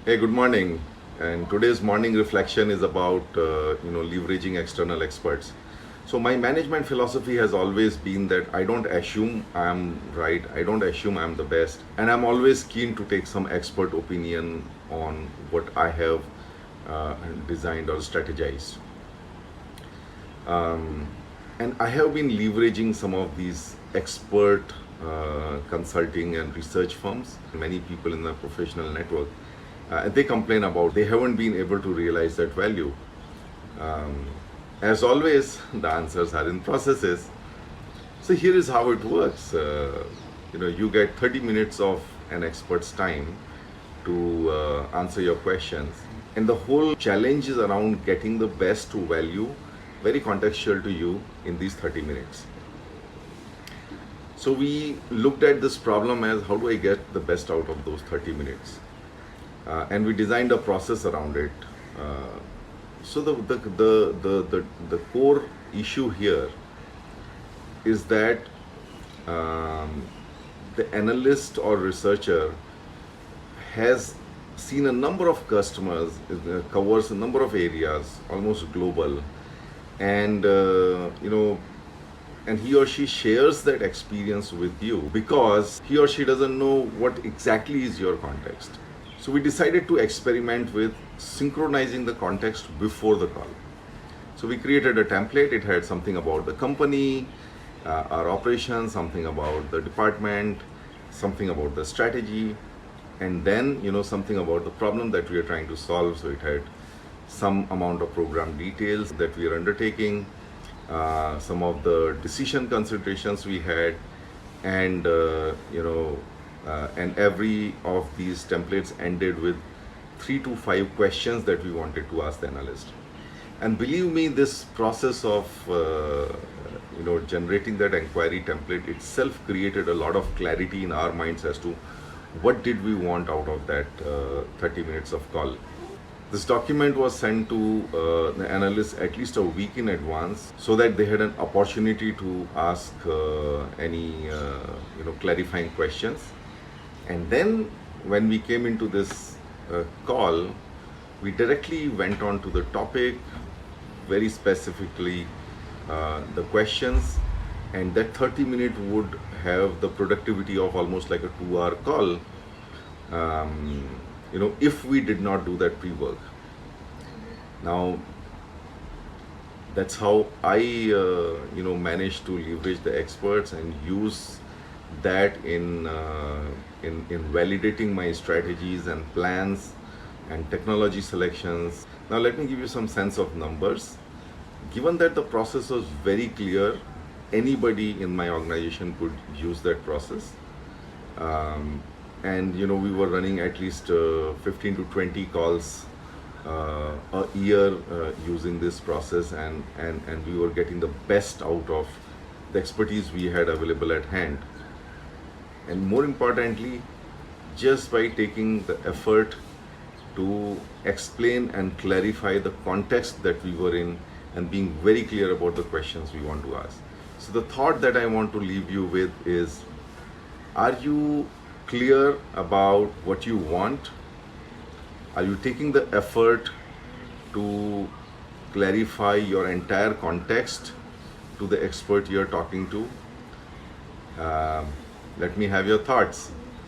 Hey, good morning. And today's morning reflection is about leveraging external experts. So my management philosophy has always been that I don't assume I'm right. I don't assume I'm the best, and I'm always keen to take some expert opinion on what I have designed or strategized. And I have been leveraging some of these expert consulting and research firms. Many people in the professional network, they complain about they haven't been able to realize that value. Um, as always, the answers are in processes. So here is how it works. You get 30 minutes of an expert's time to answer your questions, and the whole challenge is around getting the best value, very contextual to you in these 30 minutes. So we looked at this problem as how do I get the best out of those 30 minutes, and we designed a process around it. Uh, so the core issue here is that um, the analyst or researcher has seen a number of customers, covers a number of areas, almost global, and and he or she shares that experience with you because he or she doesn't know what exactly is your context. So we decided to experiment with synchronizing the context before the call. So we created a template. It had something about the company, our operations, something about the department, something about the strategy, and then something about the problem that we are trying to solve. So it had some amount of program details that we are undertaking, some of the decision considerations we had, and and every of these templates ended with 3 to 5 questions that we wanted to ask the analyst. And believe me, this process of generating that inquiry template itself created a lot of clarity in our minds as to what did we want out of that 30 minutes of call. This document was sent to the analysts at least a week in advance so that they had an opportunity to ask any clarifying questions. And then when we came into this call, we directly went on to the topic, very specifically the questions, and that 30-minute would have the productivity of almost like a 2-hour call, if we did not do that pre-work. Now, that's how I managed to leverage the experts and use that in validating my strategies and plans and technology selections. Now let me give you some sense of numbers. Given that the process was very clear, anybody in my organization could use that process. And we were running at least 15 to 20 calls a year using this process, and we were getting the best out of the expertise we had available at hand. And more importantly, just by taking the effort to explain and clarify the context that we were in and being very clear about the questions we want to ask. So the thought that I want to leave you with is, are you clear about what you want? Are you taking the effort to clarify your entire context to the expert you're talking to? Let me have your thoughts.